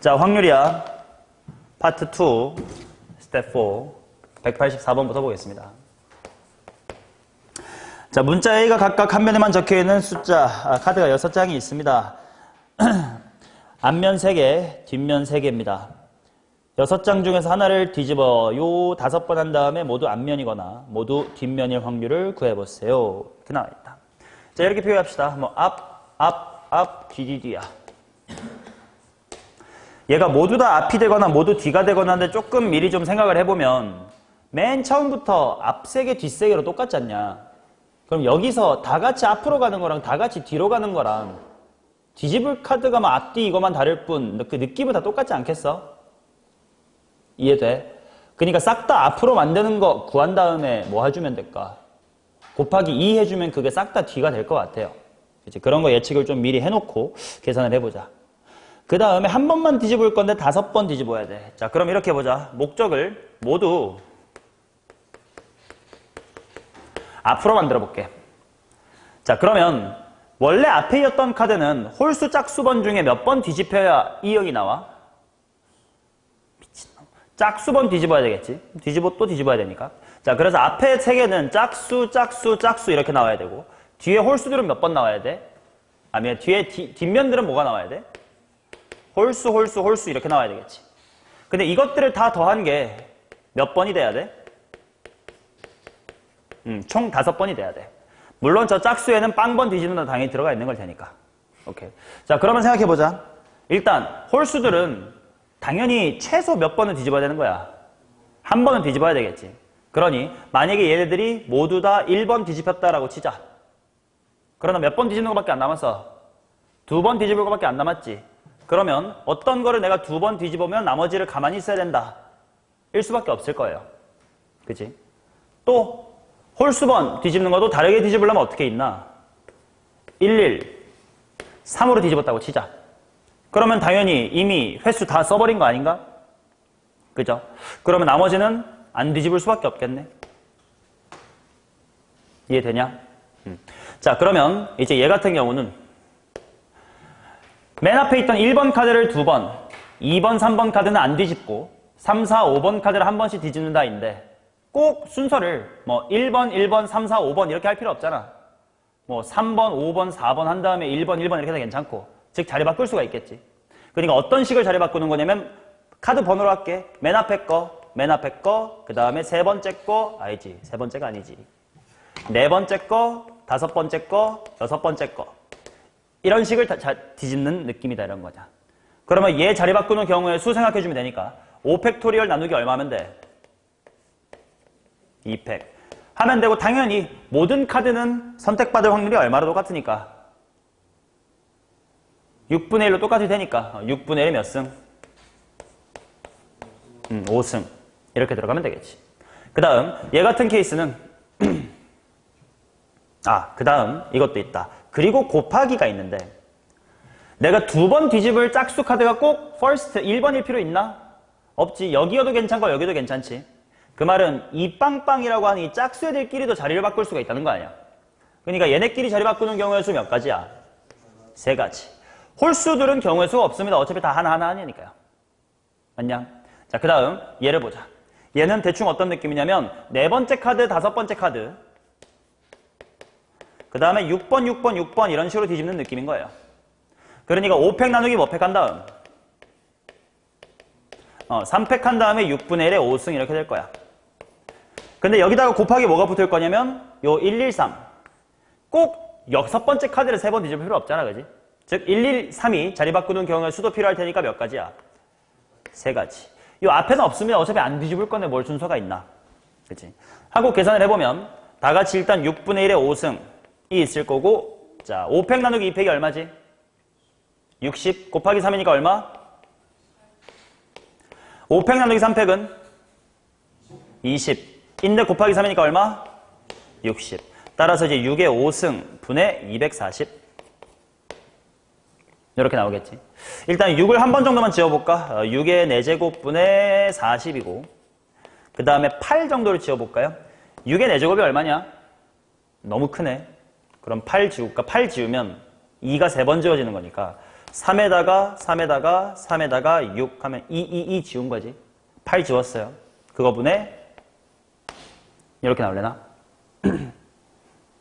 자, 확률이야. 파트 2, 스텝 4, 184번부터 보겠습니다. 자, 문자 A가 각각 한 면에만 적혀있는 숫자, 카드가 6장이 있습니다. 앞면 3개, 뒷면 3개입니다. 6장 중에서 하나를 뒤집어 요 5번 한 다음에 모두 앞면이거나 모두 뒷면일 확률을 구해보세요. 이렇게 나와있다. 자, 이렇게 표현합시다. 뭐 앞, 뒤야. 얘가 모두 다 앞이 되거나 모두 뒤가 되거나 하는데 조금 미리 좀 생각을 해보면 맨 처음부터 앞 3개, 뒷 3개로 똑같지 않냐? 그럼 여기서 다 같이 앞으로 가는 거랑 다 같이 뒤로 가는 거랑 뒤집을 카드가 막 앞뒤 이거만 다를 뿐 그 느낌은 다 똑같지 않겠어? 이해돼? 그러니까 싹 다 앞으로 만드는 거 구한 다음에 뭐 해주면 될까? 곱하기 2 해주면 그게 싹 다 뒤가 될 것 같아요. 그치? 그런 거 예측을 좀 미리 해놓고 계산을 해보자. 그 다음에 한 번만 뒤집을 건데 5번 뒤집어야 돼. 자, 그럼 이렇게 보자. 목적을 모두 앞으로 만들어 볼게. 자, 그러면 원래 앞에 있던 카드는 홀수 짝수번 중에 몇 번 뒤집혀야 이 형이 나와? 미친놈. 짝수번 뒤집어야 되겠지. 또 뒤집어야 되니까. 자, 그래서 앞에 3개는 짝수 이렇게 나와야 되고 뒤에 홀수들은 몇 번 나와야 돼? 아니면 뒤에 뒷면들은 뭐가 나와야 돼? 홀수 이렇게 나와야 되겠지. 근데 이것들을 다 더한 게 몇 번이 돼야 돼? 총 5번이 돼야 돼. 물론 저 짝수에는 빵번 뒤집는 거 당연히 들어가 있는 걸 테니까. 오케이. 자, 그러면 생각해보자. 일단 홀수들은 당연히 최소 몇 번은 뒤집어야 되는 거야. 한 번은 뒤집어야 되겠지. 그러니 만약에 얘네들이 모두 다 1번 뒤집혔다라고 치자. 그러나 몇 번 뒤집는 것밖에 안 남았어? 2번 뒤집을 것밖에 안 남았지. 그러면 어떤 거를 내가 2번 뒤집으면 나머지를 가만히 있어야 된다. 일 수밖에 없을 거예요. 그치? 또 홀수번 뒤집는 것도 다르게 뒤집으려면 어떻게 있나? 3으로 뒤집었다고 치자. 그러면 당연히 이미 횟수 다 써버린 거 아닌가? 그죠? 그러면 나머지는 안 뒤집을 수밖에 없겠네. 이해되냐? 자, 그러면 이제 얘 같은 경우는 맨 앞에 있던 1번 카드를 2번, 2번, 3번 카드는 안 뒤집고 3, 4, 5번 카드를 한 번씩 뒤집는다인데 꼭 순서를 뭐 1번, 3, 4, 5번 이렇게 할 필요 없잖아. 뭐 3번, 5번, 4번 한 다음에 1번 이렇게 해도 괜찮고 즉 자리 바꿀 수가 있겠지. 그러니까 어떤 식을 자리 바꾸는 거냐면 카드 번호로 할게. 맨 앞에 거, 그 다음에 세 번째 거, 아니지. 세 번째가 아니지. 네 번째 거, 5번째 거, 6번째 거. 이런 식을 뒤집는 느낌이다 이런 거냐. 그러면 얘 자리 바꾸는 경우에 수 생각해주면 되니까 5팩토리얼 나누기 얼마면 돼? 2팩. 하면 되고 당연히 모든 카드는 선택받을 확률이 얼마로 똑같으니까 6분의 1로 똑같이 되니까 6분의 1이 몇 승? 5승. 이렇게 들어가면 되겠지. 그 다음 얘 같은 케이스는 그 다음 이것도 있다. 그리고 곱하기가 있는데 내가 2번 뒤집을 짝수 카드가 꼭 first 1번일 필요 있나? 없지. 여기여도 괜찮고 여기도 괜찮지. 그 말은 이 빵빵이라고 하는 이 짝수 애들끼리도 자리를 바꿀 수가 있다는 거 아니야. 그러니까 얘네끼리 자리 바꾸는 경우의 수 몇 가지야? 3가지. 홀수들은 경우의 수가 없습니다. 어차피 다 하나하나 아니니까요. 맞냐? 자, 그 다음 얘를 보자. 얘는 대충 어떤 느낌이냐면 4번째 카드, 5번째 카드 그 다음에 6번 이런 식으로 뒤집는 느낌인 거예요. 그러니까 5팩 나누기 뭐 팩 한 다음 3팩 한 다음에 6분의 1에 5승 이렇게 될 거야. 근데 여기다가 곱하기 뭐가 붙을 거냐면 요 113. 꼭 6번째 카드를 3번 뒤집을 필요 없잖아. 그지? 즉 113이 자리 바꾸는 경우에 수도 필요할 테니까 몇 가지야? 3가지. 요 앞에는 없으면 어차피 안 뒤집을 건데 뭘 순서가 있나? 그치? 하고 계산을 해보면 다 같이 일단 6분의 1에 5승이 있을 거고 자 5팩 나누기 2팩이 얼마지? 60 곱하기 3이니까 얼마? 5팩 나누기 3팩은 20 인데 곱하기 3이니까 얼마? 60 따라서 이제 6의 5승 분의 240 이렇게 나오겠지. 일단 6을 한 번 정도만 지어볼까? 6의 4제곱 분의 40이고 그 다음에 8 정도를 지어볼까요? 6의 4제곱이 얼마냐? 너무 크네. 그럼 8 지울까? 8 지우면 2가 3번 지워지는 거니까 3에다가 6 하면 2 지운 거지. 8 지웠어요. 그거 분에 이렇게 나올래나?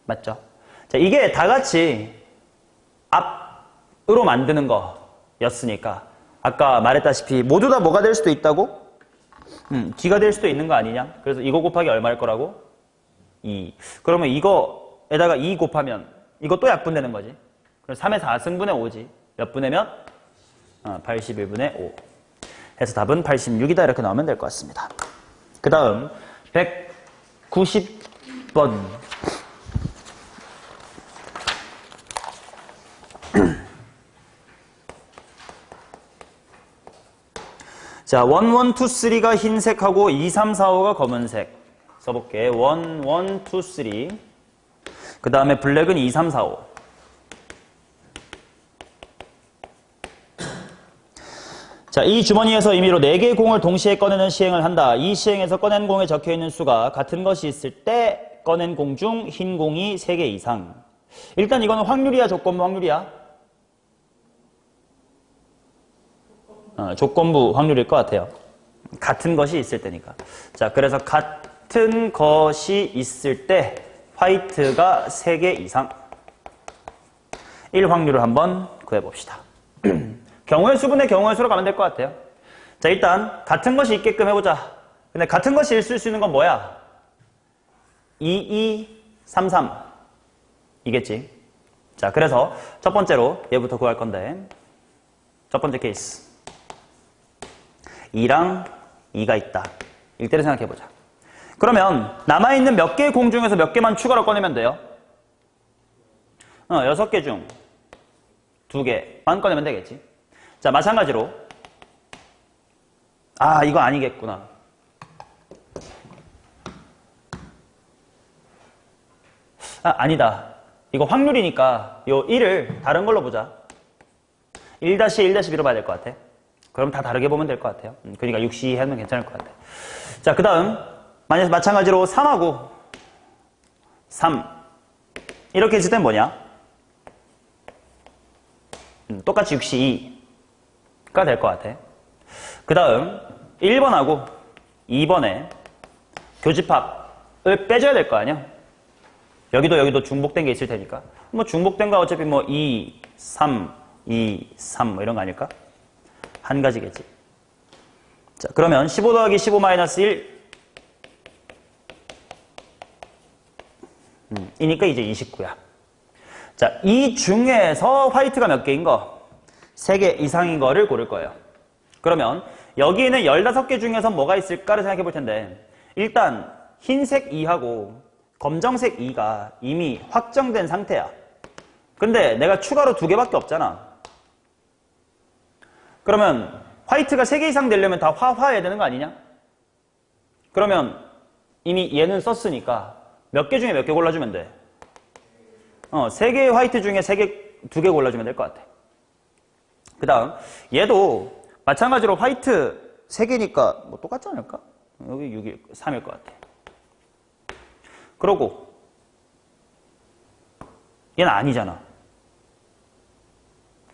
맞죠? 자, 이게 다 같이 앞으로 만드는 거였으니까 아까 말했다시피 모두 다 뭐가 될 수도 있다고? D가 될 수도 있는 거 아니냐? 그래서 이거 곱하기 얼마일 거라고? 2. 그러면 이거에다가 2 곱하면 이거 또 약분되는 거지. 그럼 3의 4승분의 5지. 몇 분의 몇? 81분의 5. 해서 답은 86이다 이렇게 나오면 될 것 같습니다. 그 다음 190번. 자, 1, 1, 2, 3가 흰색하고 2, 3, 4, 5가 검은색. 써볼게. 1, 1, 2, 3. 그 다음에 블랙은 2, 3, 4, 5. 자, 이 주머니에서 임의로 4개의 공을 동시에 꺼내는 시행을 한다. 이 시행에서 꺼낸 공에 적혀있는 수가 같은 것이 있을 때 꺼낸 공 중 흰 공이 3개 이상. 일단 이거는 확률이야, 조건부 확률이야? 조건부 확률일 것 같아요. 같은 것이 있을 때니까. 자, 그래서 같은 것이 있을 때 화이트가 3개 이상. 1 확률을 한번 구해봅시다. 경우의 수분의 경우의 수로 가면 될 것 같아요. 자, 일단 같은 것이 있게끔 해보자. 근데 같은 것이 있을 수 있는 건 뭐야? 2233 이겠지. 자, 그래서 첫 번째로 얘부터 구할 건데 첫 번째 케이스 2랑 2가 있다. 일대를 생각해보자. 그러면 남아있는 몇 개의 공 중에서 몇 개만 추가로 꺼내면 돼요? 6개 중 2개만 꺼내면 되겠지. 자, 마찬가지로 이거 아니겠구나. 아니다. 이거 확률이니까 요 1을 다른 걸로 보자. 1-1-2로 봐야 될 것 같아. 그럼 다 다르게 보면 될 것 같아요. 그러니까 6시 하면 괜찮을 것 같아. 자, 그 다음 만약 마찬가지로 3하고 3 이렇게 했을 땐 뭐냐? 똑같이 6시2가 될 것 같아. 그 다음 1번하고 2번에 교집합을 빼줘야 될 거 아니야? 여기도 중복된 게 있을 테니까. 뭐 중복된 거 어차피 뭐 2, 3, 2, 3 뭐 이런 거 아닐까? 한 가지겠지. 자, 그러면 15 더하기 15 마이너스 1 이니까 이제 29야. 자, 이 중에서 화이트가 몇 개인 거? 3개 이상인 거를 고를 거예요. 그러면 여기에는 15개 중에서 뭐가 있을까를 생각해 볼 텐데 일단 흰색 2하고 검정색 2가 이미 확정된 상태야. 근데 내가 추가로 2개밖에 없잖아. 그러면 화이트가 3개 이상 되려면 다 화해야 되는 거 아니냐? 그러면 이미 얘는 썼으니까 몇 개 중에 몇 개 골라주면 돼? 3개의 화이트 중에 2개 골라주면 될 것 같아. 그 다음 얘도 마찬가지로 화이트 3개니까 뭐 똑같지 않을까? 여기 6일, 3일 것 같아. 그러고 얘는 아니잖아.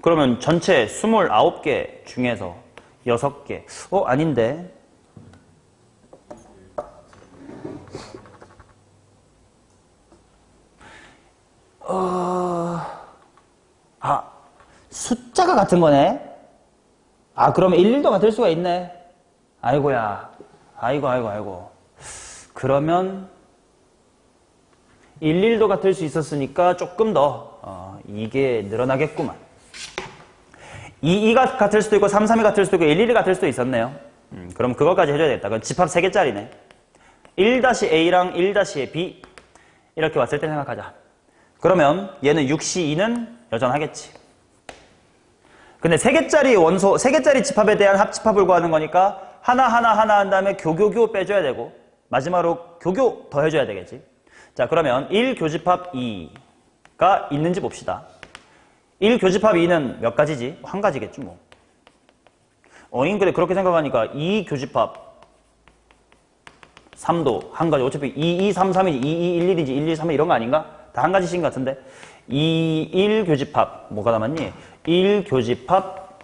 그러면 전체 29개 중에서 6개. 아닌데. 숫자가 같은 거네. 그러면 1, 1도 같을 수가 있네. 아이고야. 아이고. 그러면 1, 1도 같을 수 있었으니까 조금 더 이게 늘어나겠구만. 2, 2가 같을 수도 있고 3, 3이 같을 수도 있고 1, 1이 같을 수도 있었네요. 그럼 그거까지 해줘야겠다. 그럼 집합 3개짜리네. 1-A랑 1-B 이렇게 왔을 때 생각하자. 그러면 얘는 6C2는 여전하겠지. 근데 3개짜리 원소, 3개짜리 집합에 대한 합집합을 구하는 거니까 하나 한 다음에 교교 빼줘야 되고 마지막으로 교교 더 해줘야 되겠지. 자, 그러면 1교집합 2가 있는지 봅시다. 1교집합 2는 몇 가지지? 한 가지겠지 뭐. 근데 그렇게 생각하니까 2교집합 3도 한 가지. 어차피 2, 2, 3, 3이지 2, 2, 1, 1이지 1, 2, 3 이런 거 아닌가? 다 한 가지씩 같은데 2, 1교집합 뭐가 남았니? 1 교집합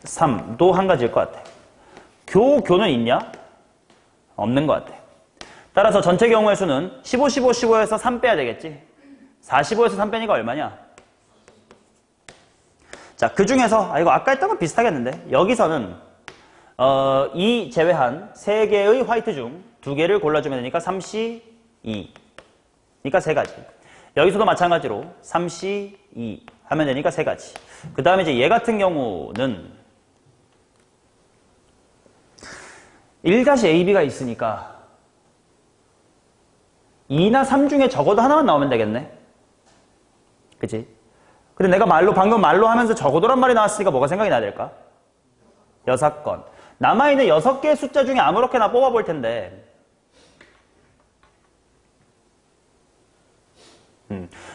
3도 한 가지일 것 같아. 교는 있냐? 없는 것 같아. 따라서 전체 경우의 수는 15, 15, 15에서 3 빼야 되겠지. 45에서 3 빼니까 얼마냐? 자, 그 중에서 이거 아까 했던 건 비슷하겠는데 여기서는 이 제외한 3개의 화이트 중 2개를 골라주면 되니까 3C 2. 그러니까 3가지. 여기서도 마찬가지로 3C 2 하면 되니까 3가지. 그 다음에 이제 얘 같은 경우는 1-AB가 있으니까 2나 3 중에 적어도 하나만 나오면 되겠네. 그치? 근데 내가 방금 말로 하면서 적어도란 말이 나왔으니까 뭐가 생각이 나야 될까? 6건. 남아있는 6개의 숫자 중에 아무렇게나 뽑아볼 텐데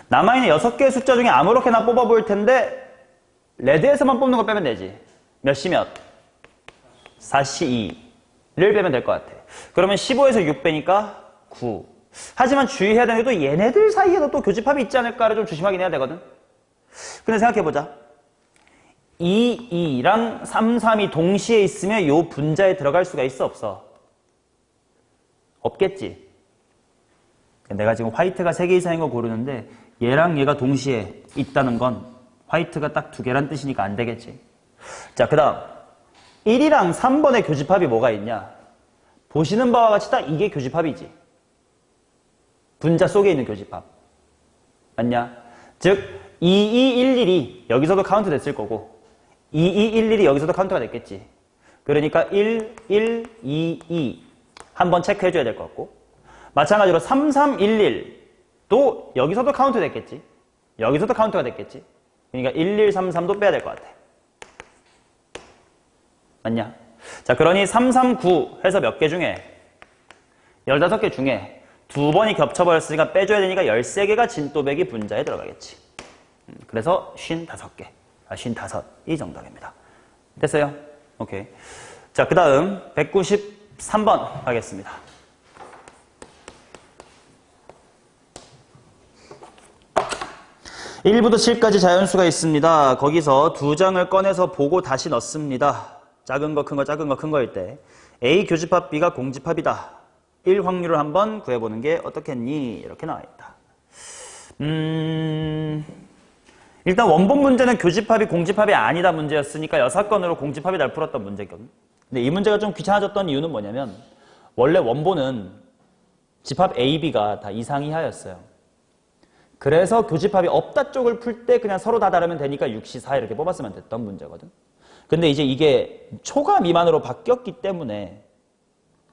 남아있는 6개의 숫자 중에 아무렇게나 뽑아볼 텐데 레드에서만 뽑는 거 빼면 되지. 몇 시 몇? 4C 2를 빼면 될 것 같아. 그러면 15에서 6 빼니까 9. 하지만 주의해야 되는 게 또 얘네들 사이에도 또 교집합이 있지 않을까를 좀 조심하긴 해야 되거든. 근데 생각해보자. 2, 2랑 3, 3이 동시에 있으면 이 분자에 들어갈 수가 있어 없어? 없겠지. 내가 지금 화이트가 3개 이상인 거 고르는데 얘랑 얘가 동시에 있다는 건 화이트가 딱 2개란 뜻이니까 안 되겠지. 자, 그 다음 1이랑 3번의 교집합이 뭐가 있냐? 보시는 바와 같이 딱 이게 교집합이지. 분자 속에 있는 교집합. 맞냐? 즉 2211이 여기서도 카운트 됐을 거고 2211이 여기서도 카운트가 됐겠지. 그러니까 1, 1, 2, 2 한번 체크해줘야 될 것 같고 마찬가지로 3311도 여기서도 카운트 됐겠지. 여기서도 카운트가 됐겠지. 그러니까 1133도 빼야 될 것 같아. 맞냐? 자, 그러니 339 해서 몇 개 중에 15개 중에 2번이 겹쳐버렸으니까 빼줘야 되니까 13개가 진또배기 분자에 들어가겠지. 그래서 55개. 55이 정답입니다. 됐어요? 오케이. 자, 그 다음 193번 가겠습니다. (1부터 7까지) 자연수가 있습니다. 거기서 2장을 꺼내서 보고 다시 넣습니다. 작은 거, 큰 거, 작은 거, 큰 거일 때 A 교집합 B가 공집합이다. 1 확률을 한번 구해보는 게 어떻겠니? 이렇게 나와있다. 일단 원본 문제는 교집합이 공집합이 아니다 문제였으니까 6건으로 공집합이 잘 풀었던 문제거든. 근데 이 문제가 좀 귀찮아졌던 이유는 뭐냐면 원래 원본은 집합 A, B가 다 이상이하였어요. 그래서 교집합이 없다 쪽을 풀 때 그냥 서로 다 다르면 되니까 6시 4 이렇게 뽑았으면 됐던 문제거든. 근데 이제 이게 초가 미만으로 바뀌었기 때문에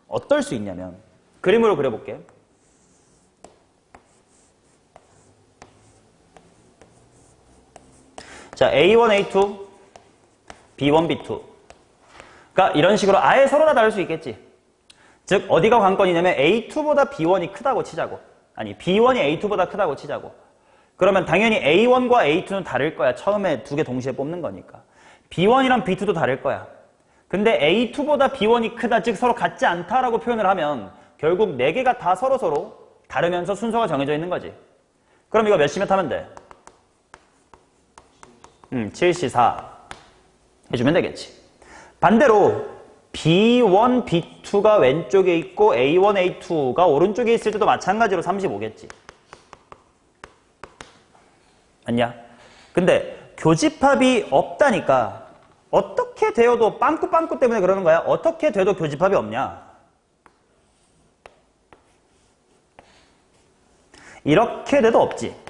어떨 수 있냐면 그림으로 그려볼게. 자, A1, A2, B1, B2. 그러니까 이런 식으로 아예 서로 다 다를 수 있겠지. 즉 어디가 관건이냐면 A2보다 B1이 크다고 치자고. 아니 B1이 A2보다 크다고 치자고. 그러면 당연히 A1과 A2는 다를 거야. 처음에 2개 동시에 뽑는 거니까. B1이랑 B2도 다를 거야. 근데 A2보다 B1이 크다, 즉 서로 같지 않다라고 표현을 하면 결국 4개가 다 서로 다르면서 순서가 정해져 있는 거지. 그럼 이거 몇 시 몇 하면 돼? 7시 4 해주면 되겠지. 반대로 B1, B2가 왼쪽에 있고 A1, A2가 오른쪽에 있을 때도 마찬가지로 35겠지. 맞냐? 근데 교집합이 없다니까 어떻게 되어도 빵꾸빵꾸 때문에 그러는 거야. 어떻게 돼도 교집합이 없냐? 이렇게 돼도 없지.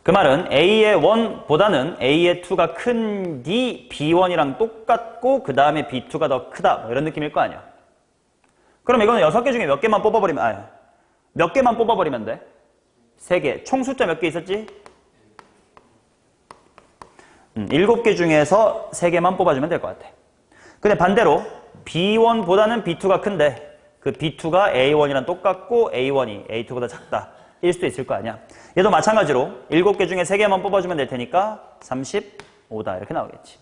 그 말은 A의 1보다는 A의 2가 큰디 B1이랑 똑같고 그 다음에 B2가 더 크다 뭐 이런 느낌일 거 아니야. 그럼 이거는 6개 중에 몇 개만 뽑아버리면 몇 개만 뽑아버리면 돼? 3개. 총 숫자 몇 개 있었지? 7개 중에서 3개만 뽑아주면 될 것 같아. 근데 반대로 B1보다는 B2가 큰데 그 B2가 A1이랑 똑같고 A1이 A2보다 작다. 일 수도 있을 거 아니야. 얘도 마찬가지로 7개 중에 3개만 뽑아주면 될 테니까 35다 이렇게 나오겠지.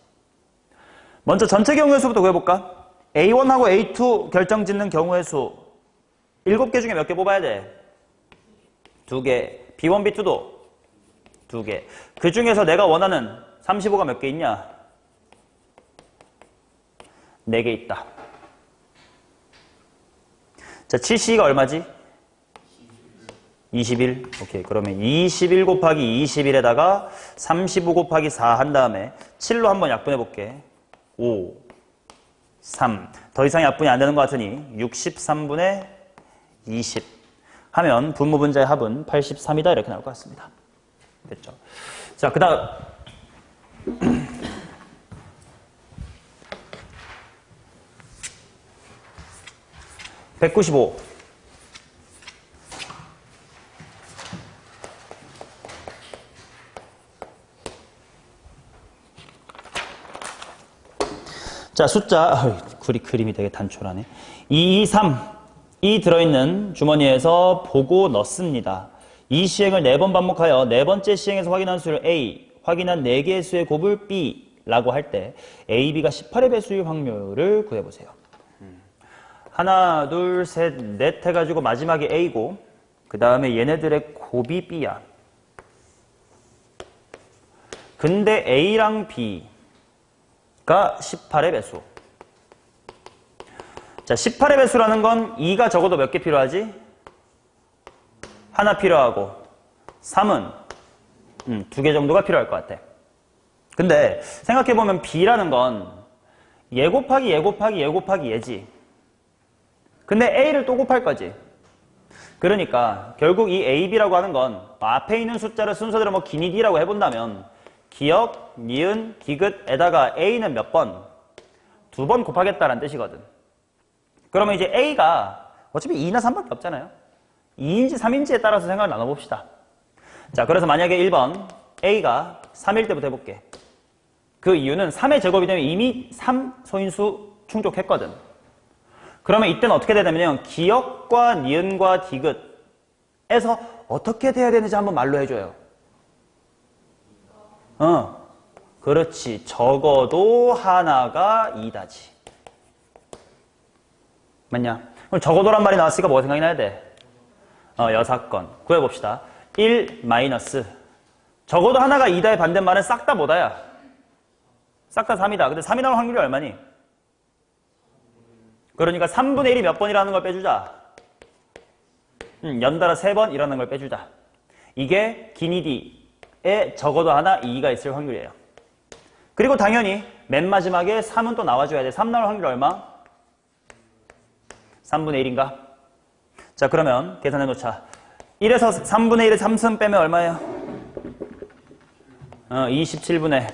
먼저 전체 경우의 수부터 구해볼까? A1하고 A2 결정짓는 경우의 수 7개 중에 몇 개 뽑아야 돼? 2개. B1, B2도 2개. 그 중에서 내가 원하는 35가 몇 개 있냐? 4개 있다. 자, 7C가 얼마지? 21. 오케이. 그러면 21 곱하기 21에다가 35 곱하기 4 한 다음에 7로 한번 약분해 볼게. 5, 3. 더 이상 약분이 안 되는 것 같으니 63분의 20 하면 분모분자의 합은 83이다. 이렇게 나올 것 같습니다. 됐죠? 자, 그 다음. 195. 자, 숫자, 그림이 되게 단촐하네. 2, 3. 이 들어있는 주머니에서 보고 넣습니다. 이 시행을 4번 반복하여 4번째 시행에서 확인한 수를 A, 확인한 4개의 수의 곱을 B라고 할 때 A, B가 18의 배수일 확률을 구해보세요. 하나, 둘, 셋, 넷 해가지고 마지막에 A고 그 다음에 얘네들의 곱이 B야. 근데 A랑 B가 18의 배수. 자, 18의 배수라는 건 2가 적어도 몇 개 필요하지? 하나 필요하고 3은 2개 정도가 필요할 것 같아. 근데 생각해보면 B라는 건 얘 곱하기 얘 곱하기 얘 곱하기 얘지. 근데 A를 또 곱할 거지. 그러니까 결국 이 A, B라고 하는 건 앞에 있는 숫자를 순서대로 뭐 기니디라고 해본다면 기역, 니은, 디귿에다가 A는 몇 번? 2번 곱하겠다라는 뜻이거든. 그러면 이제 A가 어차피 2나 3밖에 없잖아요. 2인지 3인지에 따라서 생각을 나눠봅시다. 자, 그래서 만약에 1번 A가 3일 때부터 해볼게. 그 이유는 3의 제곱이 되면 이미 3 소인수 충족했거든. 그러면 이때는 어떻게 되냐면 기역과 니은과 디귿에서 어떻게 돼야 되는지 한번 말로 해줘요. 그렇지. 적어도 하나가 2다지. 맞냐? 그럼 적어도란 말이 나왔으니까 뭐가 생각이 나야 돼? 6건. 구해봅시다. 1 마이너스. 적어도 하나가 2다의 반대말은 싹 다 뭐다야? 싹 다 3이다. 근데 3이 나올 확률이 얼마니? 그러니까 3분의 1이 몇 번이라는 걸 빼주자. 연달아 3번 이라는 걸 빼주자. 이게 기니디에 적어도 하나 2가 있을 확률이에요. 그리고 당연히 맨 마지막에 3은 또 나와줘야 돼. 3 나올 확률 얼마? 3분의 1인가? 자, 그러면 계산해 놓자. 1에서 3분의 1에 3승 빼면 얼마예요? 27분의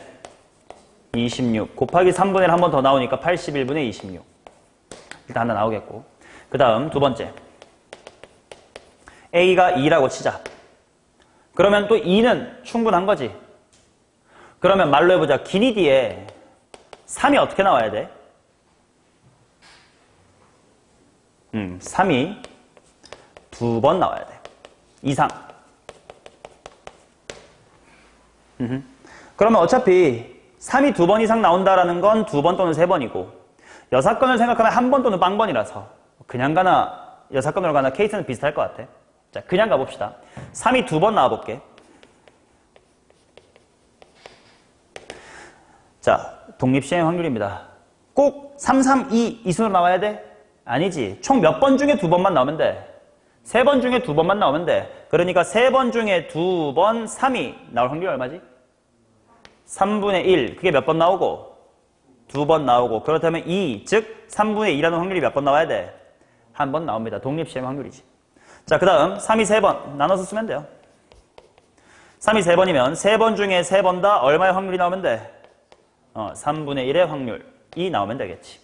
26 곱하기 3분의 1 한 번 더 나오니까 81분의 26. 일단 하나 나오겠고. 그 다음 두 번째. A가 2라고 치자. 그러면 또 2는 충분한 거지. 그러면 말로 해보자. 기니디에 3이 어떻게 나와야 돼? 3이 2번 나와야 돼. 이상. 그러면 어차피 3이 2번 이상 나온다라는 건 2번 또는 3번이고 6건을 생각하면 1번 또는 빵번이라서 그냥 가나 6건으로 가나 케이스는 비슷할 것 같아. 자, 그냥 가봅시다. 3이 2번 나와볼게. 자, 독립시행 확률입니다. 꼭 3, 3, 2 이 순으로 나와야 돼? 아니지. 총 몇 번 중에 2번만 나오면 돼. 3번 중에 2번만 나오면 돼. 그러니까 3번 중에 2번 3이 나올 확률이 얼마지? 3분의 1. 그게 몇 번 나오고? 2번 나오고. 그렇다면 2, 즉 3분의 2라는 확률이 몇 번 나와야 돼? 한 번 나옵니다. 독립시행 확률이지. 자, 그 다음 3이 3번 나눠서 쓰면 돼요. 3이 3번이면 3번 중에 3번 다 얼마의 확률이 나오면 돼? 3분의 1의 확률이 나오면 되겠지.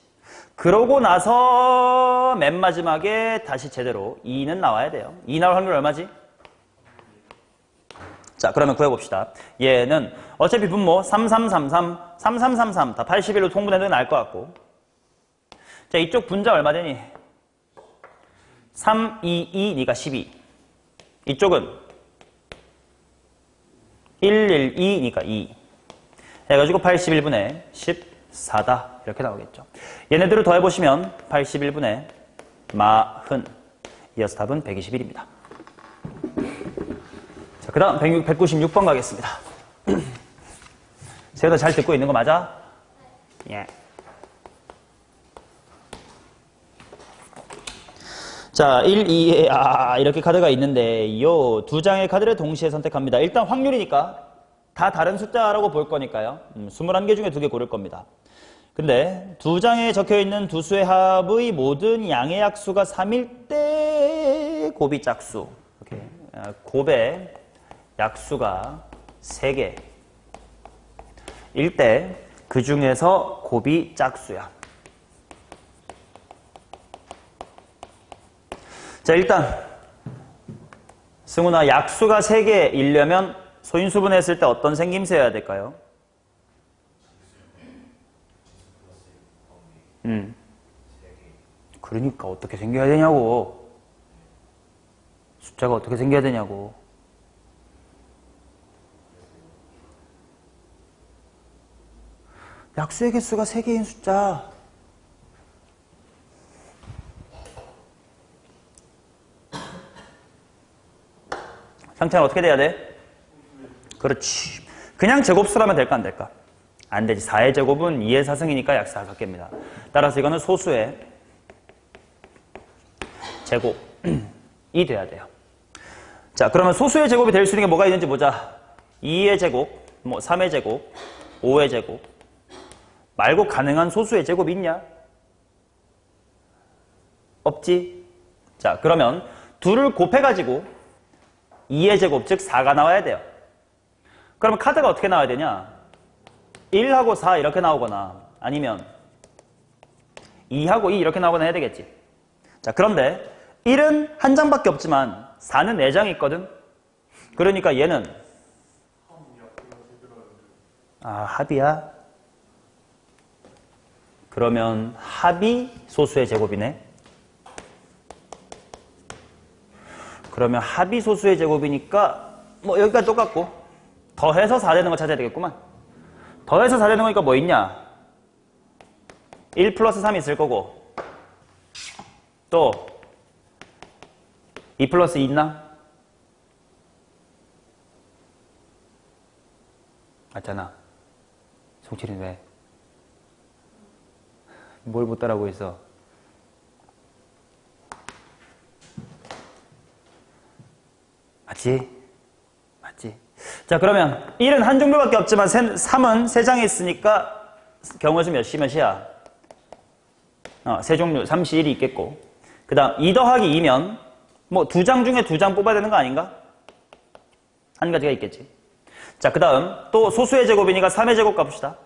그러고 나서 맨 마지막에 다시 제대로 2는 나와야 돼요. 2 나올 확률 얼마지? 자, 그러면 구해봅시다. 얘는 어차피 분모 3333, 3333 다 81로 통분해도 나을 것 같고. 자, 이쪽 분자 얼마 되니? 3, 2, 2니까 12. 이쪽은 1, 1, 2니까 2. 해가지고 81분의 14다. 이렇게 나오겠죠. 얘네들을 더해보시면 81분의 40. 이어서 답은 121입니다. 자, 그 다음 196번 가겠습니다. 세연아 잘 듣고 있는 거 맞아? 예. 자, 1, 2, 이렇게 카드가 있는데 요 두 장의 카드를 동시에 선택합니다. 일단 확률이니까 다 다른 숫자라고 볼 거니까요. 21개 중에 2개 고를 겁니다. 근데 두 장에 적혀있는 두 수의 합의 모든 양의 약수가 3일 때 곱이 짝수. 이렇게 곱의 약수가 3개 일 때 그 중에서 곱이 짝수야. 자, 일단 승훈아, 약수가 3개이려면 소인수분해했을 때 어떤 생김새여야 될까요? 그러니까 어떻게 생겨야 되냐고. 숫자가 어떻게 생겨야 되냐고. 약수의 개수가 3개인 숫자. 상태는 어떻게 돼야 돼? 그렇지. 그냥 제곱수로 하면 될까 안 될까? 안 되지. 4의 제곱은 2의 4승이니까 약수 5개입니다. 따라서 이거는 소수의 제곱이 돼야 돼요. 자, 그러면 소수의 제곱이 될 수 있는 게 뭐가 있는지 보자. 2의 제곱, 3의 제곱, 5의 제곱 말고 가능한 소수의 제곱이 있냐? 없지. 자, 그러면 둘을 곱해가지고 2의 제곱, 즉 4가 나와야 돼요. 그러면 카드가 어떻게 나와야 되냐? 1하고 4 이렇게 나오거나 아니면 2하고 2 이렇게 나오거나 해야 되겠지. 자, 그런데 1은 한 장밖에 없지만 4는 4장이 있거든. 그러니까 얘는 합이야? 그러면 합이 소수의 제곱이네. 그러면 합이 소수의 제곱이니까 여기까지 똑같고 더해서 4 되는 거 찾아야 되겠구만. 더해서 4 되는 거니까 뭐 있냐? 1 플러스 3이 있을 거고 또 2 플러스 2 있나? 맞잖아. 송칠이 왜? 뭘 못 따라하고 있어? 맞지? 맞지? 자, 그러면 1은 한 종류밖에 없지만 3은 3장에 있으니까 경우수 몇이야? 세 종류, 3시 1이 있겠고 그 다음 2 더하기 2면 뭐 2장 중에 2장 뽑아야 되는 거 아닌가? 한 가지가 있겠지. 자, 그 다음 또 소수의 제곱이니까 3의 제곱 값시다.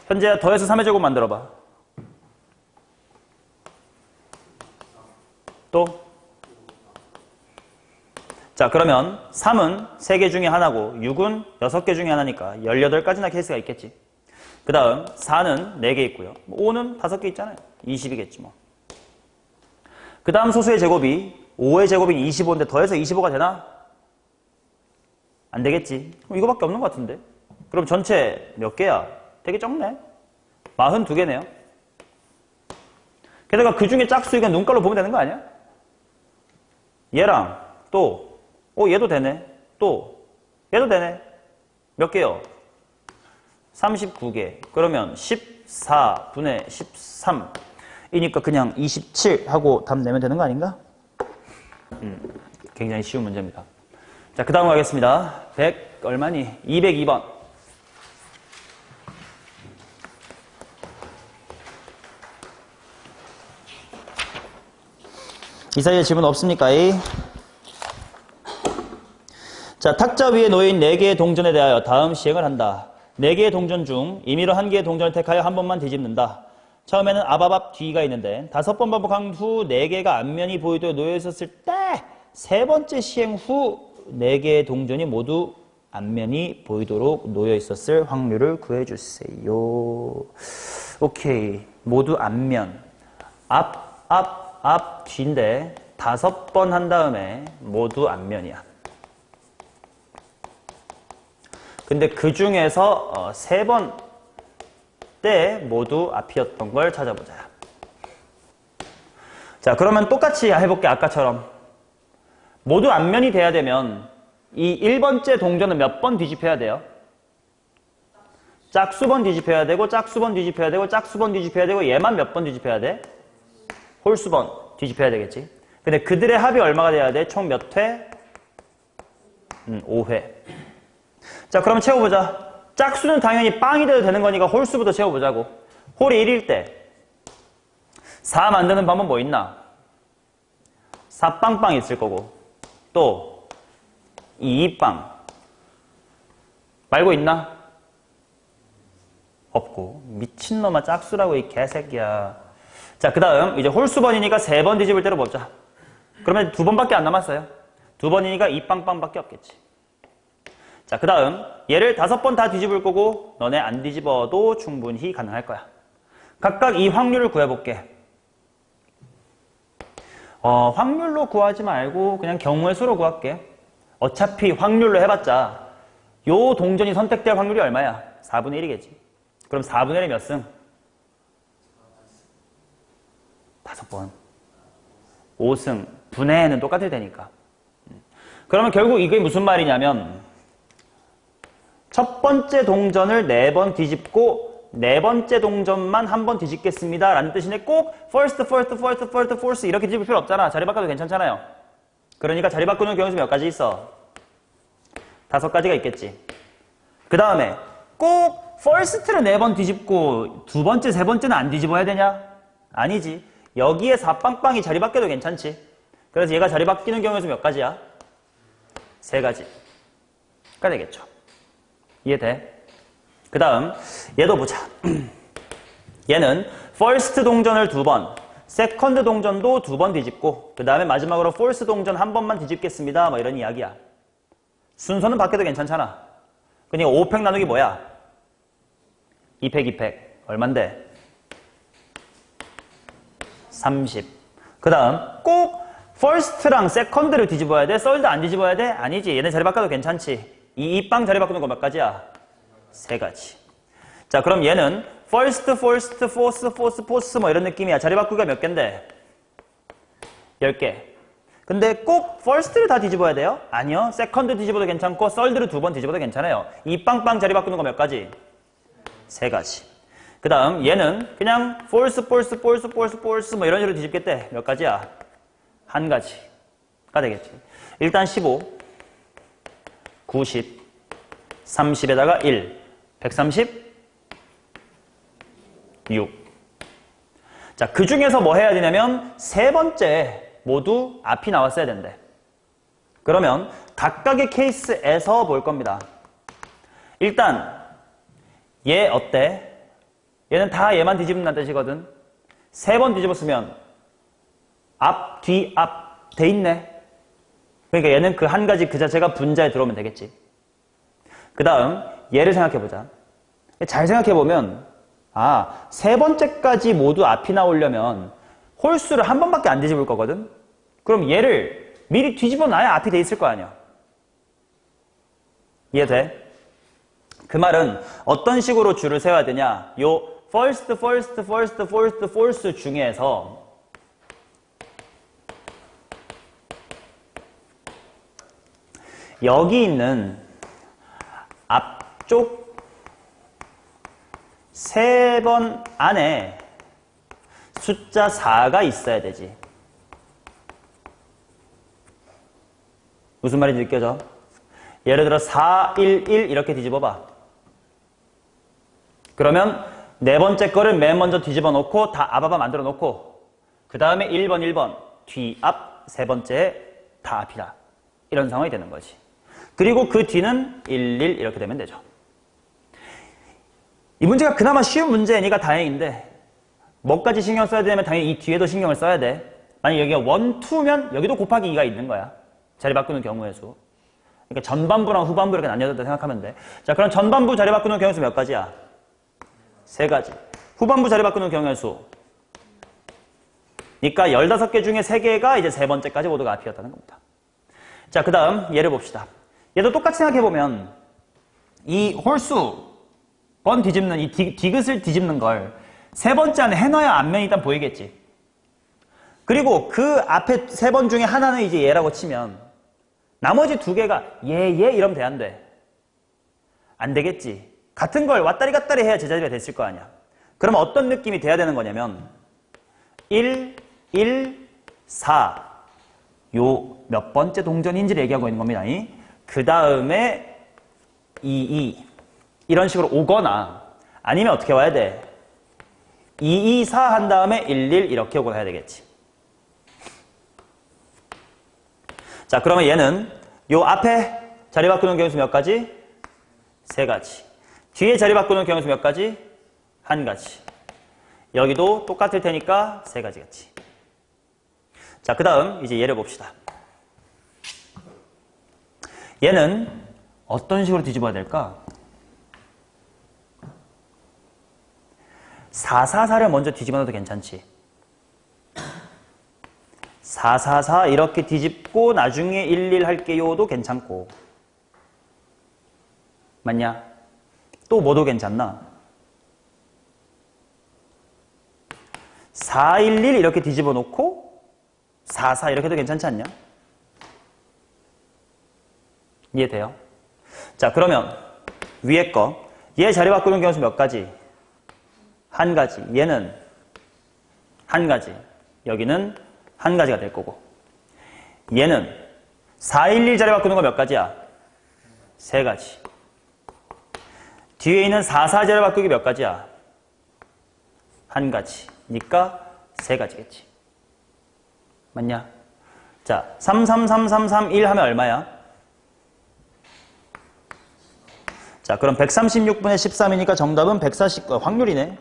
현재 더해서 3의 제곱 만들어봐. 또 자, 그러면 3은 3개 중에 하나고 6은 6개 중에 하나니까 18가지나 케이스가 있겠지. 그 다음 4는 4개 있고요. 5는 5개 있잖아요. 20이겠지 뭐. 그 다음 소수의 제곱이 5의 제곱인 25인데 더해서 25가 되나? 안 되겠지. 그럼 이거밖에 없는 것 같은데. 그럼 전체 몇 개야? 되게 적네. 42개네요. 게다가 그 중에 짝수 이건 눈깔로 보면 되는 거 아니야? 얘랑 또 얘도 되네. 또 얘도 되네. 몇 개요? 39개. 그러면 14분의 13이니까 그냥 27 하고 답 내면 되는 거 아닌가? 굉장히 쉬운 문제입니다. 자, 그 다음 가겠습니다. 100 얼마니? 202번. 이 사이에 질문 없습니까? 자, 탁자 위에 놓인 4개의 동전에 대하여 다음 시행을 한다. 4개의 동전 중 임의로 1개의 동전을 택하여 한 번만 뒤집는다. 처음에는 아바밥 뒤가 있는데 5번 반복한 후 4개가 앞면이 보이도록 놓여 있었을 때 3번째 시행 후 4개의 동전이 모두 앞면이 보이도록 놓여 있었을 확률을 구해주세요. 오케이. 모두 앞면. 앞, 뒤인데 5번 한 다음에 모두 앞면이야. 근데 그 중에서 3번 때 모두 앞이었던 걸 찾아보자. 자, 그러면 똑같이 해볼게. 아까처럼. 모두 앞면이 돼야 되면 이 1번째 동전은 몇 번 뒤집혀야 돼요? 짝수번 뒤집혀야 되고 짝수번 뒤집혀야 되고 짝수번 뒤집혀야 되고 얘만 몇 번 뒤집혀야 돼? 홀수번 뒤집혀야 되겠지. 근데 그들의 합이 얼마가 돼야 돼? 총 몇 회? 5회. 자, 그럼 채워보자. 짝수는 당연히 빵이 돼도 되는 거니까 홀수부터 채워보자고. 홀이 1일 때 4 만드는 방법 뭐 있나? 4빵빵 있을 거고 또 2빵 말고 있나? 없고. 미친놈아 짝수라고 이 개새끼야. 자, 그 다음 이제 홀수번이니까 3번 뒤집을 때로 보자. 그러면 2번밖에 안 남았어요. 2번이니까 2빵빵밖에 없겠지. 자, 그 다음 얘를 5번 다 뒤집을 거고 너네 안 뒤집어도 충분히 가능할 거야. 각각 이 확률을 구해볼게. 확률로 구하지 말고 그냥 경우의 수로 구할게. 어차피 확률로 해봤자 요 동전이 선택될 확률이 얼마야? 4분의 1이겠지. 그럼 4분의 1이 몇 승? 5번. 5승. 분해는 똑같을 테니까. 그러면 결국 이게 무슨 말이냐면 첫 번째 동전을 4번 뒤집고 4번째 동전만 한 번 뒤집겠습니다 라는 뜻인데 꼭 first, fourth 이렇게 뒤집을 필요 없잖아. 자리 바꿔도 괜찮잖아요. 그러니까 자리 바꾸는 경우 몇 가지 있어? 5가지가 있겠지. 그 다음에 꼭 first를 4번 뒤집고 2번째, 3번째는 안 뒤집어야 되냐? 아니지. 여기에 4빵빵이 자리 바뀌어도 괜찮지. 그래서 얘가 자리 바뀌는 경우에 몇 가지야? 3가지가 되겠죠. 이해돼? 그 다음 얘도 보자. 얘는 first 동전을 2번, second 동전도 2번 뒤집고 그 다음에 마지막으로 fourth 동전 한 번만 뒤집겠습니다. 뭐 이런 이야기야. 순서는 바뀌어도 괜찮잖아. 그러니까 5팩 나누기 뭐야? 2팩 2팩 얼만데? 30. 그 다음 꼭 first랑 second를 뒤집어야 돼? third 안 뒤집어야 돼? 아니지. 얘네 자리 바꿔도 괜찮지. 이 빵 자리 바꾸는 거 몇 가지야? 3가지. 자, 그럼 얘는 first, fourth 뭐 이런 느낌이야. 자리 바꾸기가 몇 개인데? 10개. 근데 꼭 first를 다 뒤집어야 돼요? 아니요. second 뒤집어도 괜찮고 third를 2번 뒤집어도 괜찮아요. 이 빵빵 자리 바꾸는 거 몇 가지? 3가지. 그 다음 얘는 그냥 fourth 뭐 이런 식으로 뒤집겠대. 몇 가지야? 1가지가 되겠지. 일단 15, 90, 30에다가 1, 136. 자, 그 중에서 뭐 해야 되냐면 3번째 모두 앞이 나왔어야 된대. 그러면 각각의 케이스에서 볼 겁니다. 일단 얘 어때? 얘는 다 얘만 뒤집는다는 뜻이거든. 3번 뒤집었으면 앞, 뒤, 앞 돼 있네. 그러니까 얘는 그 한 가지 그 자체가 분자에 들어오면 되겠지. 그 다음 얘를 생각해보자. 잘 생각해보면 3번째까지 모두 앞이 나오려면 홀수를 한 번밖에 안 뒤집을 거거든. 그럼 얘를 미리 뒤집어 놔야 앞이 돼 있을 거 아니야. 이해돼? 그 말은 어떤 식으로 줄을 세워야 되냐? 요 first, fourth 중에서 여기 있는 앞쪽 3번 안에 숫자 4가 있어야 되지. 무슨 말인지 느껴져? 예를 들어 4, 1, 1 이렇게 뒤집어봐. 그러면 4번째 거를 맨 먼저 뒤집어 놓고 다 앞 만들어 놓고 그 다음에 1번, 1번 뒤, 앞 3번째 다 앞이다. 이런 상황이 되는 거지. 그리고 그 뒤는 1, 1 이렇게 되면 되죠. 이 문제가 그나마 쉬운 문제니까 다행인데 뭐까지 신경 써야 되냐면 당연히 이 뒤에도 신경을 써야 돼. 만약 여기가 1, 2면 여기도 곱하기 2가 있는 거야. 자리 바꾸는 경우의 수. 그러니까 전반부랑 후반부 이렇게 나뉘어졌다 생각하면 돼. 자, 그럼 전반부 자리 바꾸는 경우의 수 몇 가지야? 3가지. 후반부 자리 바꾸는 경우의 수. 그러니까 15개 중에 3개가 이제 3번째까지 모두가 앞이었다는 겁니다. 자, 그 다음 얘를 봅시다. 얘도 똑같이 생각해보면 이 홀수 번 뒤집는 이 디귿을 뒤집는 걸 3번째 안에 해놔야 앞면이 일단 보이겠지. 그리고 그 앞에 3번 중에 하나는 이제 얘라고 치면 나머지 2개가 얘 이러면 돼, 안 돼? 안 되겠지. 같은 걸 왔다리 갔다리 해야 제자리가 됐을 거 아니야. 그러면 어떤 느낌이 돼야 되는 거냐면 1, 1, 4 요 몇 번째 동전인지를 얘기하고 있는 겁니다. 그 다음에 2, 2 이런 식으로 오거나 아니면 어떻게 와야 돼? 2, 2, 4 한 다음에 1, 1 이렇게 오거나 해야 되겠지. 자, 그러면 얘는 요 앞에 자리 바꾸는 경우수 몇 가지? 3가지. 뒤에 자리 바꾸는 경우수 몇 가지? 1가지. 여기도 똑같을 테니까 3가지겠지. 자, 그 다음 이제 얘를 봅시다. 얘는 어떤 식으로 뒤집어야 될까? 444를 먼저 뒤집어 놔도 괜찮지. 444 이렇게 뒤집고 나중에 11 할게요도 괜찮고. 맞냐? 또 뭐도 괜찮나? 411 이렇게 뒤집어 놓고 44 이렇게 해도 괜찮지 않냐? 이해돼요? 자, 그러면 위에 거. 얘 자리 바꾸는 경우수 몇 가지? 1가지. 얘는 1가지. 여기는 1가지가 될 거고. 얘는 411 자리 바꾸는 거 몇 가지야? 3가지. 뒤에 있는 44 자리 바꾸기 몇 가지야? 1가지. 니까 3가지겠지. 맞냐? 자, 333331 하면 얼마야? 자, 그럼 136분의 13이니까 정답은 140, 확률이네.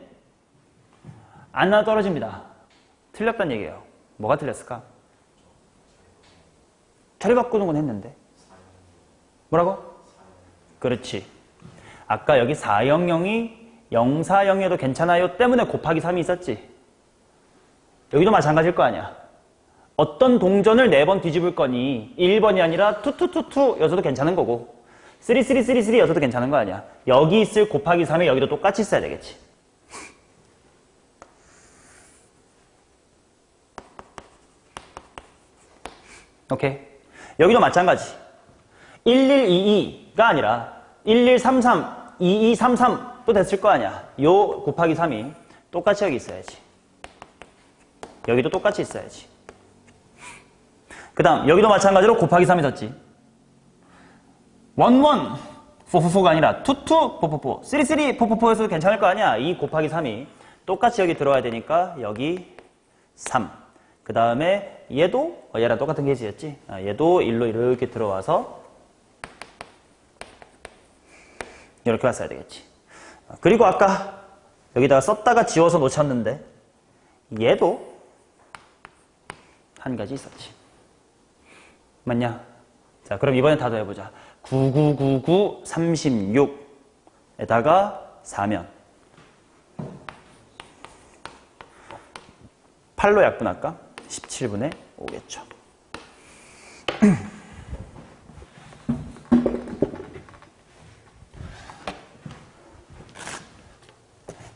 안 나와 떨어집니다. 틀렸단 얘기예요. 뭐가 틀렸을까? 자리 바꾸는 건 했는데. 뭐라고? 그렇지. 아까 여기 400이 040에도 괜찮아요 때문에 곱하기 3이 있었지. 여기도 마찬가지일 거 아니야. 어떤 동전을 4번 뒤집을 거니 1번이 아니라 222 여서도 괜찮은 거고 3333 여서도 괜찮은 거 아니야. 여기 있을 곱하기 3이 여기도 똑같이 써야 되겠지. 오케이? 여기도 마찬가지. 1122가 아니라 1133, 2233 또 됐을 거 아니야. 요 곱하기 3이 똑같이 여기 있어야지. 여기도 똑같이 있어야지. 그 다음 여기도 마찬가지로 곱하기 3이 섰지. 11, 444가 아니라 22, 444, 33, 444에서도 괜찮을 거 아니야. 이 곱하기 3이 똑같이 여기 들어와야 되니까 여기 3. 그 다음에 얘도 얘랑 똑같은 케이스였지. 얘도 1로 이렇게 들어와서 이렇게 왔어야 되겠지. 그리고 아까 여기다가 썼다가 지워서 놓쳤는데 얘도 1가지 있었지. 맞냐? 자, 그럼 이번엔 다 더해보자. 9999 36에다가 4면 8로 약분할까? 17분의 5겠죠.